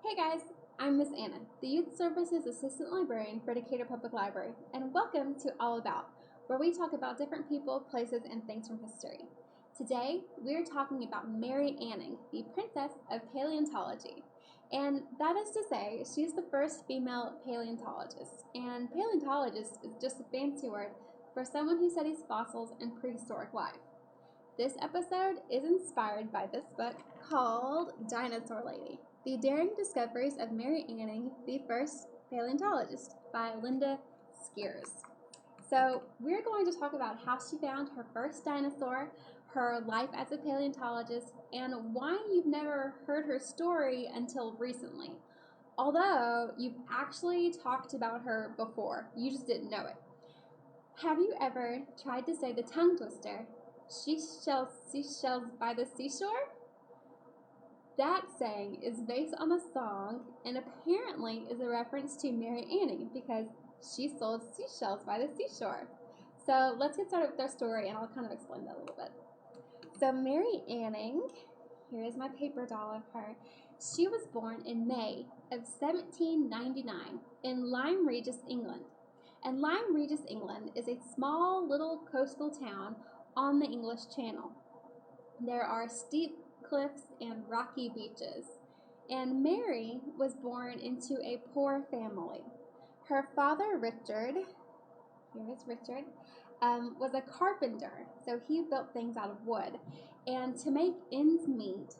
Hey guys, I'm Miss Anna, the Youth Services Assistant Librarian for Decatur Public Library, and welcome to All About, where we talk about different people, places, and things from history. Today, we're talking about Mary Anning, the Princess of Paleontology. And that is to say, she's the first female paleontologist, and paleontologist is just a fancy word for someone who studies fossils and prehistoric life. This episode is inspired by this book called Dinosaur Lady: The Daring Discoveries of Mary Anning, the First Paleontologist by Linda Skeers. So we're going to talk about how she found her first dinosaur, her life as a paleontologist, and why you've never heard her story until recently. Although you've actually talked about her before, you just didn't know it. Have you ever tried to say the tongue twister, she sells seashells by the seashore? That saying is based on a song and apparently is a reference to Mary Anning because she sold seashells by the seashore. So let's get started with our story and I'll kind of explain that a little bit. So Mary Anning, here is my paper doll of her. She was born in May of 1799 in Lyme Regis, England. And Lyme Regis, England is a small little coastal town on the English Channel. There are steep cliffs and rocky beaches. And Mary was born into a poor family. Her father, Richard, here is Richard, was a carpenter, so he built things out of wood. And to make ends meet,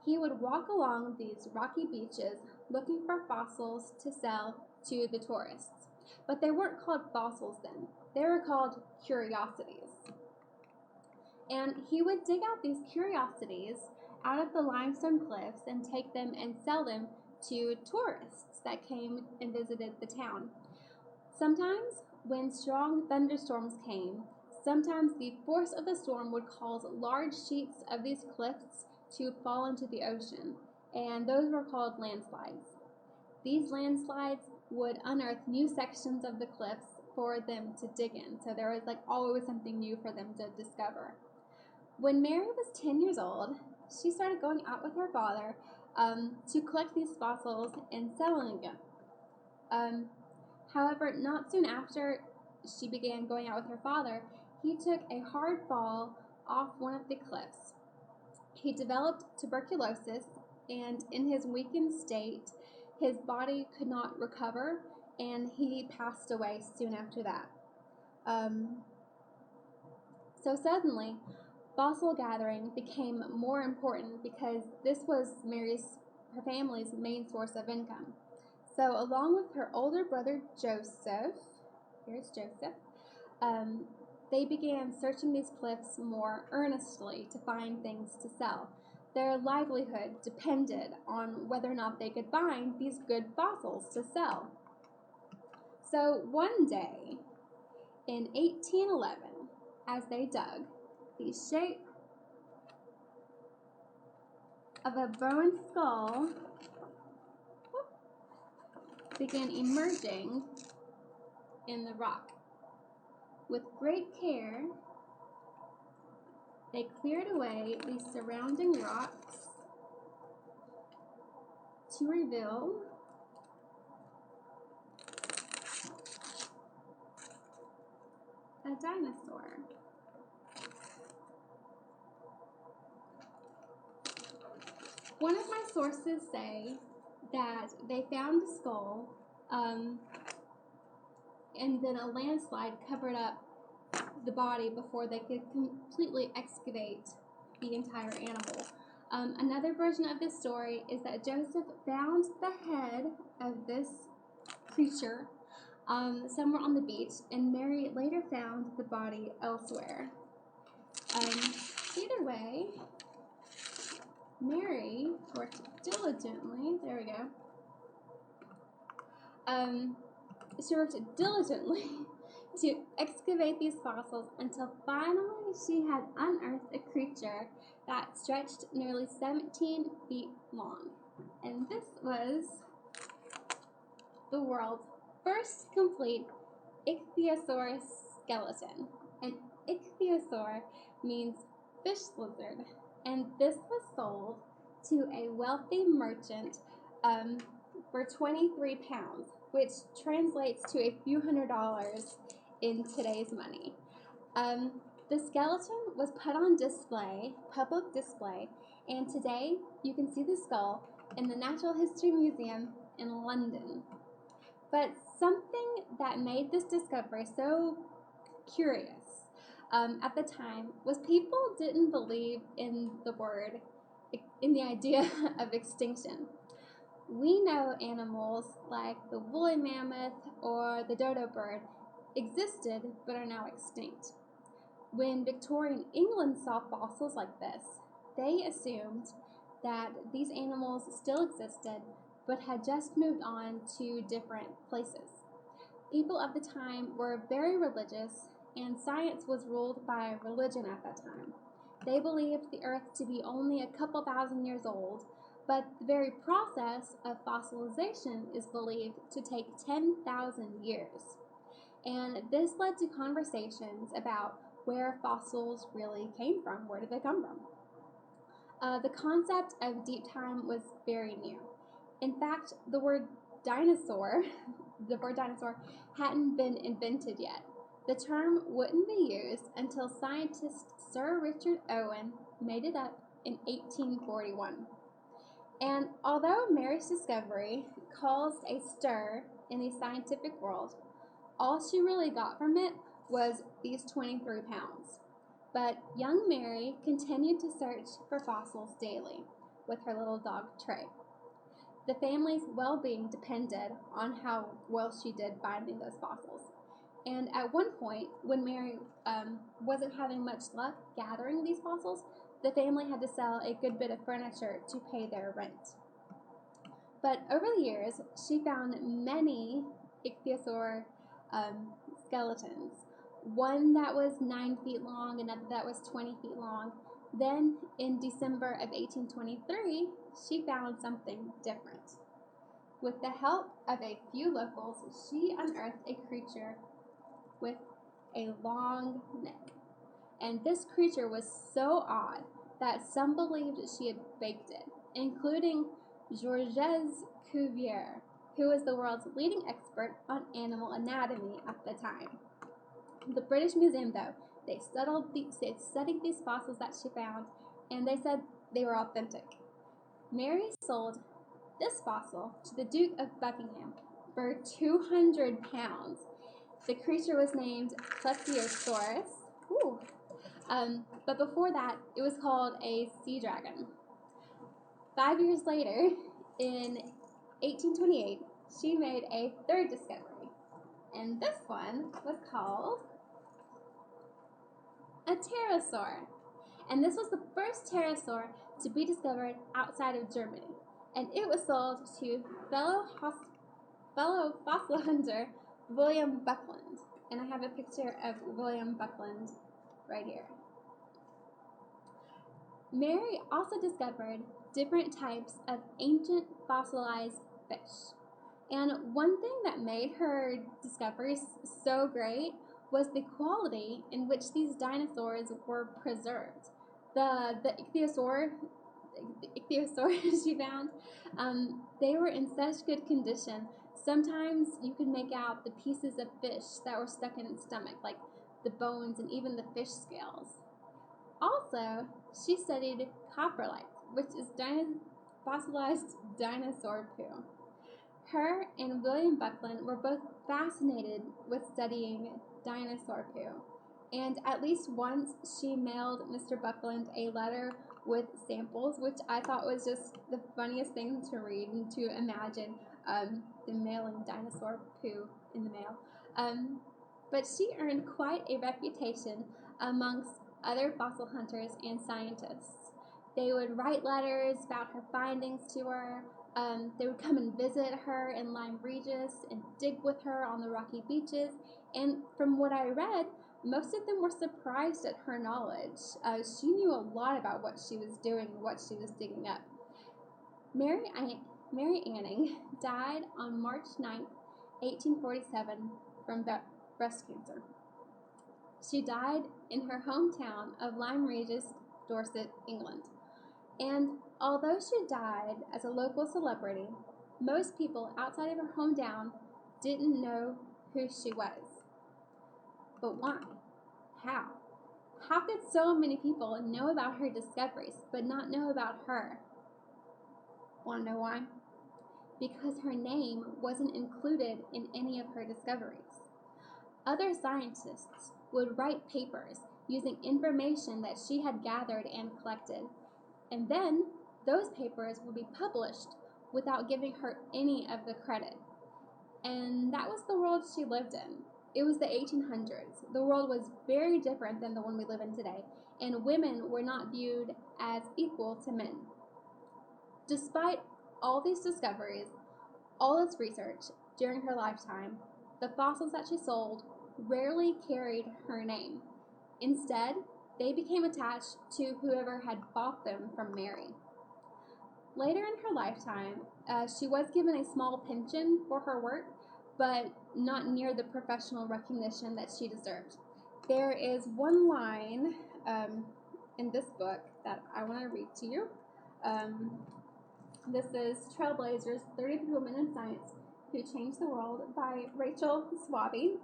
he would walk along these rocky beaches looking for fossils to sell to the tourists. But they weren't called fossils then. They were called curiosities. And he would dig out these curiosities out of the limestone cliffs and take them and sell them to tourists that came and visited the town. Sometimes, when strong thunderstorms came, sometimes the force of the storm would cause large sheets of these cliffs to fall into the ocean, and those were called landslides. These landslides would unearth new sections of the cliffs for them to dig in, so there was always something new for them to discover. When Mary was 10 years old, she started going out with her father to collect these fossils and selling them. However, not soon after she began going out with her father, he took a hard fall off one of the cliffs. He developed tuberculosis, and in his weakened state, his body could not recover, and he passed away soon after that. So suddenly, fossil gathering became more important because this was her family's main source of income. So along with her older brother Joseph, here's Joseph, they began searching these cliffs more earnestly to find things to sell. Their livelihood depended on whether or not they could find these good fossils to sell. So one day, in 1811, as they dug, the shape of a bone skull began emerging in the rock. With great care, they cleared away the surrounding rocks to reveal a dinosaur. One of my sources say that they found the skull and then a landslide covered up the body before they could completely excavate the entire animal. Another version of this story is that Joseph found the head of this creature somewhere on the beach, and Mary later found the body elsewhere. Either way, Mary worked diligently. There we go. She worked diligently to excavate these fossils until finally she had unearthed a creature that stretched nearly 17 feet long. And this was the world's first complete ichthyosaur skeleton. An ichthyosaur means fish lizard, and this was sold to a wealthy merchant for 23 pounds, which translates to a few $100s in today's money. The skeleton was put on display, public display, and today you can see the skull in the Natural History Museum in London. But something that made this discovery so curious at the time was people didn't believe in the idea of extinction. We know animals like the woolly mammoth or the dodo bird existed but are now extinct. When Victorian England saw fossils like this, they assumed that these animals still existed but had just moved on to different places. People of the time were very religious, and science was ruled by religion at that time. They believed the earth to be only a couple thousand years old, but the very process of fossilization is believed to take 10,000 years. And this led to conversations about where fossils really came from. Where did they come from? The concept of deep time was very new. In fact, the word dinosaur hadn't been invented yet. The term wouldn't be used until scientist Sir Richard Owen made it up in 1841. And although Mary's discovery caused a stir in the scientific world, all she really got from it was these 23 pounds. But young Mary continued to search for fossils daily with her little dog Tray. The family's well-being depended on how well she did finding those fossils. And at one point, when Mary wasn't having much luck gathering these fossils, the family had to sell a good bit of furniture to pay their rent. But over the years, she found many ichthyosaur skeletons. One that was 9 feet long, another that was 20 feet long. Then, in December of 1823, she found something different. With the help of a few locals, she unearthed a creature with a long neck. And this creature was so odd that some believed she had baked it, including Georges Cuvier, who was the world's leading expert on animal anatomy at the time. The British Museum, though, they studied these fossils that she found, and they said they were authentic. Mary sold this fossil to the Duke of Buckingham for 200 pounds. The creature was named Plesiosaurus. But before that, it was called a sea dragon. 5 years later, in 1828, she made a third discovery, and this one was called a pterosaur. And this was the first pterosaur to be discovered outside of Germany, and it was sold to fellow fossil hunter William Buckland. And I have a picture of William Buckland right here. Mary also discovered different types of ancient fossilized fish. And one thing that made her discoveries so great was the quality in which these dinosaurs were preserved. The ichthyosaur she found, they were in such good condition. Sometimes you could make out the pieces of fish that were stuck in its stomach, like the bones and even the fish scales. Also, she studied coprolites, which is fossilized dinosaur poo. Her and William Buckland were both fascinated with studying dinosaur poo, and at least once she mailed Mr. Buckland a letter with samples, which I thought was just the funniest thing to read and to imagine, the mailing dinosaur poo in the mail. But she earned quite a reputation amongst other fossil hunters and scientists. They would write letters about her findings to her. They would come and visit her in Lyme Regis and dig with her on the rocky beaches. And from what I read, most of them were surprised at her knowledge. She knew a lot about what she was doing and what she was digging up. Mary Anning died on March 9, 1847, from breast cancer. She died in her hometown of Lyme Regis, Dorset, England. And although she died as a local celebrity, Most people outside of her hometown didn't know who she was. But why? How? How could so many people know about her discoveries but not know about her? Want to know why? Because her name wasn't included in any of her discoveries. Other scientists would write papers using information that she had gathered and collected, and then those papers would be published without giving her any of the credit. And that was the world she lived in. It was the 1800s. The world was very different than the one we live in today, and women were not viewed as equal to men. Despite all these discoveries, all this research during her lifetime, the fossils that she sold rarely carried her name. Instead, they became attached to whoever had bought them from Mary. Later in her lifetime, she was given a small pension for her work, but not near the professional recognition that she deserved. There is one line in this book that I want to read to you. This is Trailblazers, 33 Women in Science Who Changed the World by Rachel Swaby.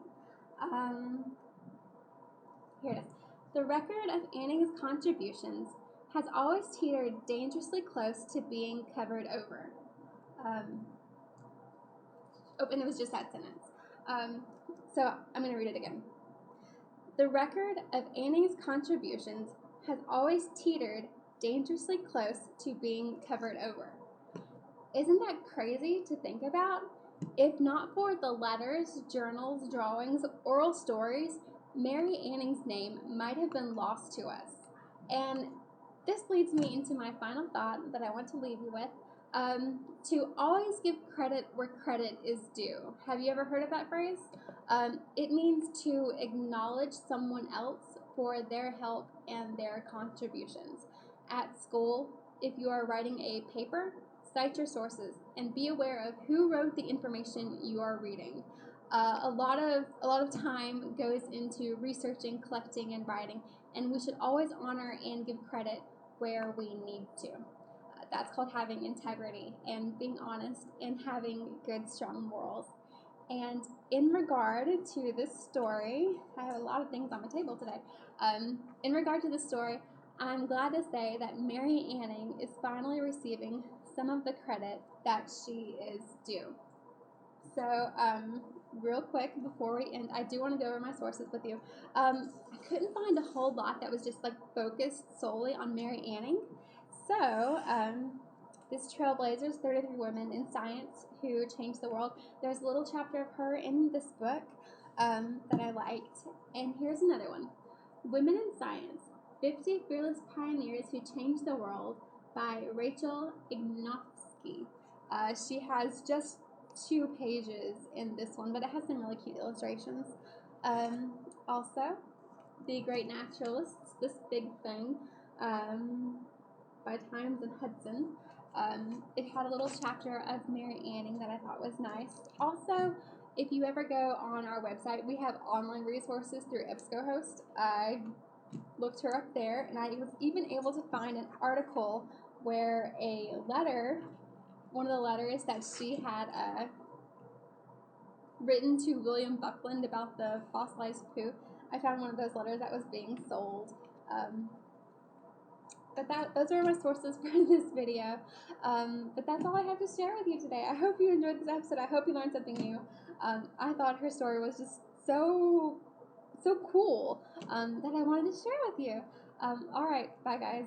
Here it is. The record of Anning's contributions has always teetered dangerously close to being covered over. And it was just that sentence. So I'm going to read it again. The record of Anning's contributions has always teetered dangerously close to being covered over. Isn't that crazy to think about? If not for the letters, journals, drawings, oral stories, Mary Anning's name might have been lost to us. And this leads me into my final thought that I want to leave you with. To always give credit where credit is due. Have you ever heard of that phrase? It means to acknowledge someone else for their help and their contributions. At school, if you are writing a paper, cite your sources and be aware of who wrote the information you are reading. A lot of time goes into researching, collecting, and writing, and we should always honor and give credit where we need to. That's called having integrity and being honest and having good, strong morals. And in regard to this story, I have a lot of things on my table today. In regard to this story, I'm glad to say that Mary Anning is finally receiving some of the credit that she is due. So, real quick before we end, I do want to go over my sources with you. I couldn't find a whole lot that was just like focused solely on Mary Anning. So, this Trailblazers, 33 Women in Science Who Changed the World, there's a little chapter of her in this book that I liked. And here's another one. Women in Science, 50 Fearless Pioneers Who Changed the World by Rachel Ignovsky. She has just 2 pages in this one, but it has some really cute illustrations. Also, The Great Naturalists, This Big Thing, by Times and Hudson. It had a little chapter of Mary Anning that I thought was nice. Also, if you ever go on our website, we have online resources through EBSCOhost. I looked her up there, and I was even able to find an article where a letter, one of the letters that she had written to William Buckland about the fossilized poo. I found one of those letters that was being sold. But those are my sources for this video. But that's all I have to share with you today. I hope you enjoyed this episode. I hope you learned something new. I thought her story was just so cool that I wanted to share with you. All right, bye guys.